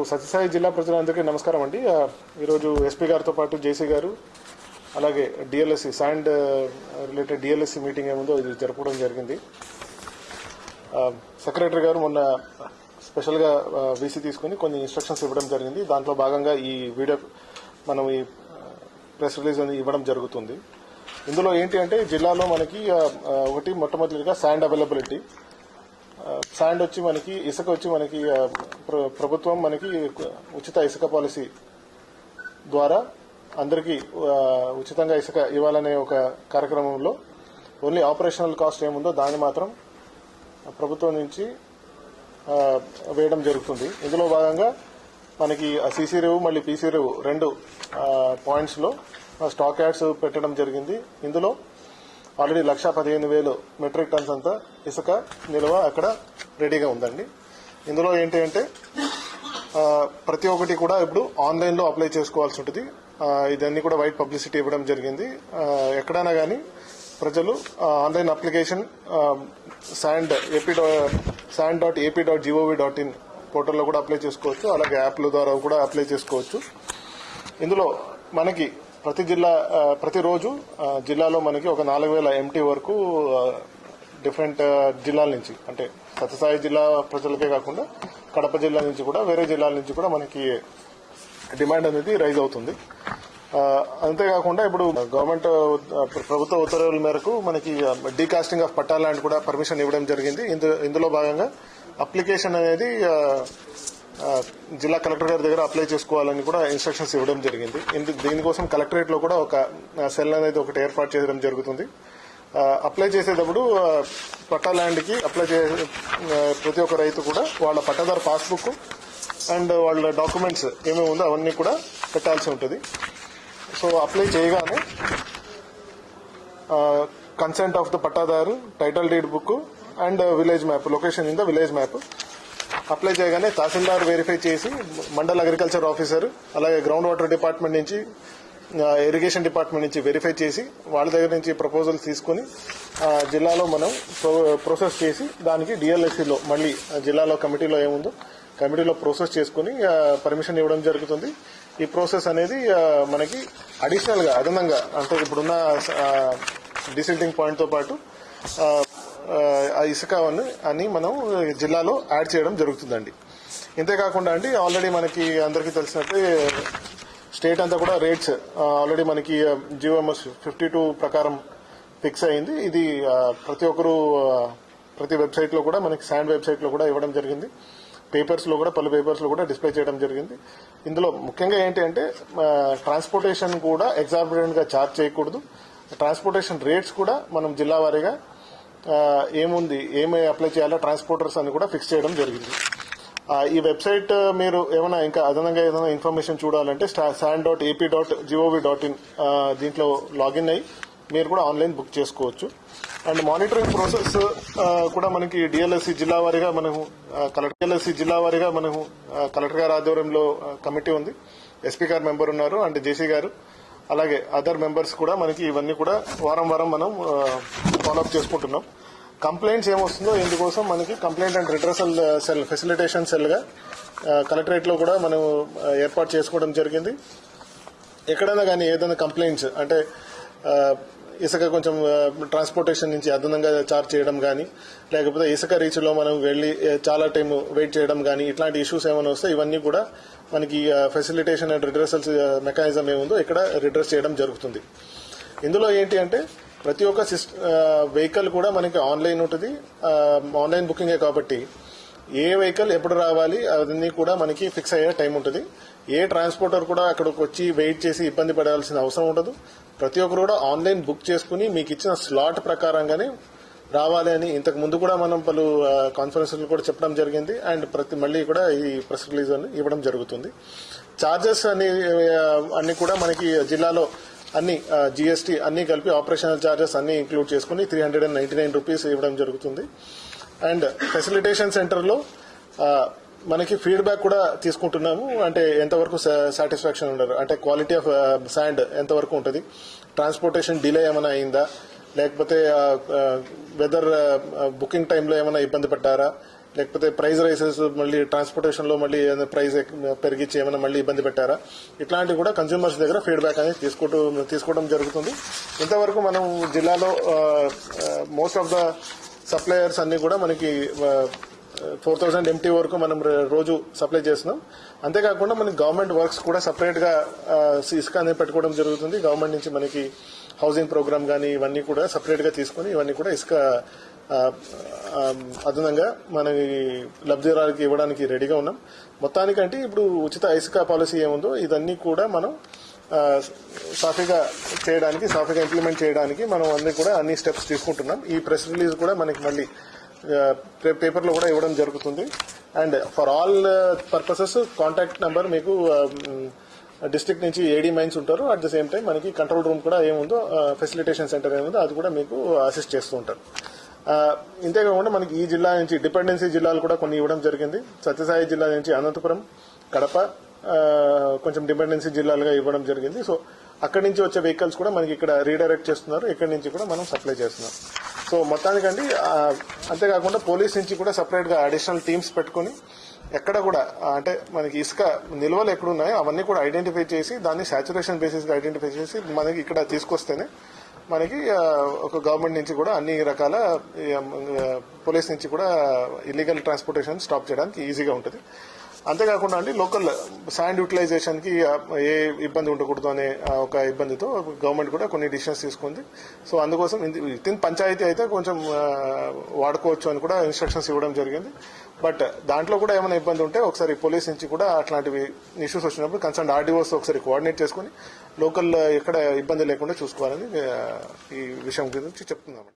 సత్యసాయి జిల్లా ప్రజలందరికీ నమస్కారం అండి. ఈరోజు ఎస్పీ గారితో పాటు జేసీ గారు అలాగే DLSC sand related DLSC meeting ఏముందో ఇది జరపడం జరిగింది. సెక్రటరీ గారు మొన్న స్పెషల్గా వీసీ తీసుకుని కొన్ని ఇన్స్ట్రక్షన్స్ ఇవ్వడం జరిగింది. దాంట్లో భాగంగా ఈ వీడియో మనం ఈ ప్రెస్ రిలీజ్ అని ఇవ్వడం జరుగుతుంది. ఇందులో ఏంటి అంటే జిల్లాలో మనకి ఒకటి మొట్టమొదటిగా శాండ్ అవైలబిలిటీ, శాండ్ వచ్చి మనకి ఇసుక వచ్చి మనకి ప్రభుత్వం మనకి ఉచిత ఇసుక పాలసీ ద్వారా అందరికీ ఉచితంగా ఇసుక ఇవ్వాలనే ఒక కార్యక్రమంలో ఓన్లీ ఆపరేషనల్ కాస్ట్ ఏముందో దాన్ని మాత్రం ప్రభుత్వం నుంచి వేయడం జరుగుతుంది. ఇందులో భాగంగా మనకి సీసీ రేవు మళ్ళీ పీసీ రేవు రెండు పాయింట్స్లో స్టాక్ యార్డ్స్ పెట్టడం జరిగింది. ఇందులో ఆల్రెడీ 1,15,000 మెట్రిక్ టన్స్ అంతా ఇసుక నిల్వ అక్కడ రెడీగా ఉందండి. ఇందులో ఏంటి అంటే ప్రతి ఒక్కటి కూడా ఇప్పుడు ఆన్లైన్లో అప్లై చేసుకోవాల్సి ఉంటుంది. ఇదన్నీ కూడా వైట్ పబ్లిసిటీ ఇవ్వడం జరిగింది. ఎక్కడైనా కానీ ప్రజలు ఆన్లైన్ అప్లికేషన్ sand.ap.gov.in పోర్టల్లో కూడా అప్లై చేసుకోవచ్చు. అలాగే యాప్ల ద్వారా కూడా అప్లై చేసుకోవచ్చు. ఇందులో మనకి ప్రతిరోజు జిల్లాలో మనకి ఒక 4,000 MT వరకు డిఫరెంట్ జిల్లాల నుంచి, అంటే సత్యసాయి జిల్లా ప్రజలకే కాకుండా కడప జిల్లా నుంచి కూడా వేరే జిల్లాల నుంచి కూడా మనకి డిమాండ్ అనేది రైజ్ అవుతుంది. అంతేకాకుండా ఇప్పుడు గవర్నమెంట్ ప్రభుత్వ ఉత్తర్వుల మేరకు మనకి డీకాస్టింగ్ ఆఫ్ పట్టా ల్యాండ్ కూడా పర్మిషన్ ఇవ్వడం జరిగింది. ఇందులో భాగంగా అప్లికేషన్ అనేది జిల్లా కలెక్టర్ గారి దగ్గర అప్లై చేసుకోవాలని కూడా ఇన్స్ట్రక్షన్స్ ఇవ్వడం జరిగింది. దీనికోసం కలెక్టరేట్ లో కూడా ఒక సెల్ అనేది ఒకటి ఏర్పాటు చేయడం జరుగుతుంది. అప్లై చేసేటప్పుడు పట్టా ల్యాండ్ కి అప్లై చేసే ప్రతి ఒక్క రైతు కూడా వాళ్ళ పట్టాదారు పాస్బుక్ అండ్ వాళ్ళ డాక్యుమెంట్స్ ఏమేమి ఉందో అవన్నీ కూడా పెట్టాల్సి ఉంటుంది. సో అప్లై చేయగానే consent of the pattadar, title deed book and village map, location in the village map apply చేయగానే తహసీల్దార్ వెరిఫై చేసి మండల్ అగ్రికల్చర్ ఆఫీసర్ అలాగే గ్రౌండ్ వాటర్ డిపార్ట్మెంట్ నుంచి ఇరిగేషన్ డిపార్ట్మెంట్ నుంచి వెరిఫై చేసి వాళ్ళ దగ్గర నుంచి ప్రపోజల్స్ తీసుకుని జిల్లాలో మనం ప్రాసెస్ చేసి దానికి డిఎల్ఎస్సిలో మళ్ళీ జిల్లాలో కమిటీలో ఏముందో కమిటీలో ప్రాసెస్ చేసుకుని పర్మిషన్ ఇవ్వడం జరుగుతుంది. ఈ ప్రాసెస్ అనేది మనకి అడిషనల్ గా అదనంగా అంటే ఇప్పుడున్న డిసిల్టింగ్ పాయింట్ తో పాటు ఆ ఇసుక అని మనం జిల్లాలో యాడ్ చేయడం జరుగుతుందండి. ఇంతేకాకుండా అండి ఆల్రెడీ మనకి అందరికీ తెలిసినట్టు స్టేట్ అంతా కూడా రేట్స్ ఆల్రెడీ మనకి జియోఎంఎస్ 52 ప్రకారం ఫిక్స్ అయింది. ఇది ప్రతి ఒక్కరు ప్రతి వెబ్సైట్ లో కూడా మనకి శాండ్ వెబ్సైట్ లో కూడా ఇవ్వడం జరిగింది. పేపర్స్ లో కూడా పలు పేపర్స్ లో కూడా డిస్ప్లే చేయడం జరిగింది. ఇందులో ముఖ్యంగా ఏంటి అంటే ట్రాన్స్పోర్టేషన్ కూడా ఎగ్జార్బిటెంట్ గా ఛార్జ్ చేయకూడదు. ట్రాన్స్పోర్టేషన్ రేట్స్ కూడా మనం జిల్లా వారీగా ఏమి అప్లై చేయాలో ట్రాన్స్పోర్టర్స్ అని కూడా ఫిక్స్ చేయడం జరిగింది. ఈ వెబ్సైట్ మీరు ఏమైనా ఇంకా అదనంగా ఏదైనా ఇన్ఫర్మేషన్ చూడాలంటే sand.ap.gov.in దీంట్లో లాగిన్ అయ్యి మీరు కూడా ఆన్లైన్ బుక్ చేసుకోవచ్చు. అండ్ మానిటరింగ్ ప్రాసెస్ కూడా మనకి డిఎల్ఎస్సి జిల్లా వారీగా మనము కలెక్టర్ గారి ఆధ్వర్యంలో కమిటీ ఉంది. ఎస్పీ గారు మెంబర్ ఉన్నారు అండ్ జేసీ గారు అలాగే అదర్ మెంబర్స్ కూడా మనకి ఇవన్నీ కూడా వారం మనం ఫాలోఅప్ చేసుకుంటున్నాం. కంప్లైంట్స్ ఏమొస్తుందో ఇందుకోసం మనకి complaint and redressal cell, facilitation cell గా కలెక్టరేట్ లో కూడా మనం ఏర్పాటు చేసుకోవడం జరిగింది. ఎక్కడైనా కానీ ఏదైనా కంప్లైంట్స్ అంటే ఇసుక కొంచెం ట్రాన్స్పోర్టేషన్ నుంచి అదనంగా ఛార్జ్ చేయడం కానీ లేకపోతే ఇసుక రీచ్ లో మనం వెళ్లి చాలా టైం వెయిట్ చేయడం కానీ ఇట్లాంటి ఇష్యూస్ ఏమైనా వస్తే ఇవన్నీ కూడా మనకి ఫెసిలిటేషన్ అండ్ రిడ్రెసల్ మెకానిజం ఏముందో ఇక్కడ రిడ్రెస్ చేయడం జరుగుతుంది. ఇందులో ఏంటి అంటే ప్రతి ఒక్క వెహికల్ కూడా మనకి ఆన్లైన్ ఉంటుంది. ఆన్లైన్ బుకింగే కాబట్టి ఏ వెహికల్ ఎప్పుడు రావాలి అవన్నీ కూడా మనకి ఫిక్స్ అయ్యే టైం ఉంటుంది. ఏ ట్రాన్స్పోర్టర్ కూడా అక్కడికి వచ్చి వెయిట్ చేసి ఇబ్బంది పడాల్సిన అవసరం ఉండదు. ప్రతి ఒక్కరు కూడా ఆన్లైన్ బుక్ చేసుకుని మీకు ఇచ్చిన స్లాట్ ప్రకారంగానే రావాలి అని ఇంతకు ముందు కూడా మనం పలు కాన్ఫరెన్స్ కూడా చెప్పడం జరిగింది. అండ్ మళ్ళీ కూడా ఈ ప్రెస్ రిలీజ్ అని ఇవ్వడం జరుగుతుంది. చార్జెస్ అన్ని కూడా మనకి జిల్లాలో అన్ని జీఎస్టీ అన్ని కలిపి ఆపరేషనల్ చార్జెస్ అన్ని ఇంక్లూడ్ చేసుకుని 399 రూపీస్ ఇవ్వడం జరుగుతుంది. అండ్ ఫెసిలిటేషన్ సెంటర్ లో మనకి ఫీడ్బ్యాక్ కూడా తీసుకుంటున్నాము. అంటే ఎంతవరకు సాటిస్ఫాక్షన్ ఉండరు, అంటే క్వాలిటీ ఆఫ్ శాండ్ ఎంతవరకు ఉంటుంది, ట్రాన్స్పోర్టేషన్ డిలే ఏమైనా అయిందా, లేకపోతే వెదర్ బుకింగ్ టైంలో ఏమైనా ఇబ్బంది పడ్డారా, లేకపోతే ప్రైస్ రైసెస్, మళ్ళీ ట్రాన్స్పోర్టేషన్లో మళ్ళీ ప్రైస్ పెరిగించి ఏమైనా మళ్ళీ ఇబ్బంది పెట్టారా, ఇట్లాంటివి కూడా కన్స్యూమర్స్ దగ్గర ఫీడ్బ్యాక్ అనేది తీసుకోవడం జరుగుతుంది. ఇంతవరకు మనం జిల్లాలో మోస్ట్ ఆఫ్ ద సప్లయర్స్ అన్ని కూడా మనకి 4000 MT వరకు మనం రోజు సప్లై చేస్తున్నాం. అంతేకాకుండా మనకి గవర్నమెంట్ వర్క్స్ కూడా సపరేట్ గా ఇసుక అనేది పెట్టుకోవడం జరుగుతుంది. గవర్నమెంట్ నుంచి మనకి హౌసింగ్ ప్రోగ్రామ్ కానీ ఇవన్నీ కూడా సపరేట్ గా తీసుకుని ఇవన్నీ కూడా ఇసుక అదనంగా మనకి లబ్ధిదారులకి ఇవ్వడానికి రెడీగా ఉన్నాం. మొత్తానికంటే ఇప్పుడు ఉచిత ఇసుక పాలసీ ఏముందో ఇదన్నీ కూడా మనం సాఫీగా ఇంప్లిమెంట్ చేయడానికి మనం అన్ని స్టెప్స్ తీసుకుంటున్నాం. ఈ ప్రెస్ రిలీజ్ కూడా మనకి మళ్ళీ పేపర్లో కూడా ఇవ్వడం జరుగుతుంది. And for all purposes contact number మీకు డిస్ట్రిక్ట్ నుంచి ఏడీ మైన్స్ ఉంటారు. అట్ ద సేమ్ టైం మనకి కంట్రోల్ రూమ్ కూడా ఏముందో, ఫెసిలిటేషన్ సెంటర్ ఏముందో అది కూడా మీకు అసిస్ట్ చేస్తూ ఉంటారు. ఇంతేకాకుండా మనకి ఈ జిల్లా నుంచి డిపెండెన్సీ జిల్లాలు కూడా కొన్ని ఇవ్వడం జరిగింది. సత్యసాయి జిల్లా నుంచి అనంతపురం, కడప కొంచెం డిపెండెన్సీ జిల్లాలుగా ఇవ్వడం జరిగింది. సో అక్కడి నుంచి వచ్చే వెహికల్స్ కూడా మనకి ఇక్కడ రీడైరెక్ట్ చేస్తున్నారు. ఇక్కడి నుంచి కూడా మనం సప్లై చేస్తున్నాం. సో మొత్తానికండి అంతేకాకుండా పోలీస్ నుంచి కూడా సపరేట్ గా అడిషనల్ టీమ్స్ పెట్టుకుని ఎక్కడ కూడా అంటే మనకి ఇసుక నిల్వలు ఎక్కడున్నాయో అవన్నీ కూడా ఐడెంటిఫై చేసి దాన్ని సాచురేషన్ బేసిస్ గా ఐడెంటిఫై చేసి మనకి ఇక్కడ తీసుకొస్తేనే మనకి ఒక గవర్నమెంట్ నుంచి కూడా అన్ని రకాల పోలీస్ నుంచి కూడా ఇల్లీగల్ ట్రాన్స్పోర్టేషన్ స్టాప్ చేయడానికి ఈజీగా ఉంటుంది. అంతేకాకుండా అండి లోకల్ శాండ్ యూటిలైజేషన్ కి ఏ ఇబ్బంది ఉండకూడదు అనే ఒక ఇబ్బందితో గవర్నమెంట్ కూడా కొన్ని డిసిషన్స్ తీసుకుంది. సో అందుకోసం వితిన్ పంచాయతీ అయితే కొంచెం వాడుకోవచ్చు అని కూడా ఇన్స్ట్రక్షన్స్ ఇవ్వడం జరిగింది. బట్ దాంట్లో కూడా ఏమైనా ఇబ్బంది ఉంటే ఒకసారి పోలీస్ నుంచి కూడా అట్లాంటివి ఇష్యూస్ వచ్చినప్పుడు కన్సర్న్ ఆర్డీఓస్ ఒకసారి కోఆర్డినేట్ చేసుకుని లోకల్ ఎక్కడ ఇబ్బంది లేకుండా చూసుకోవాలని ఈ విషయం గురించి చెప్తున్నామండి.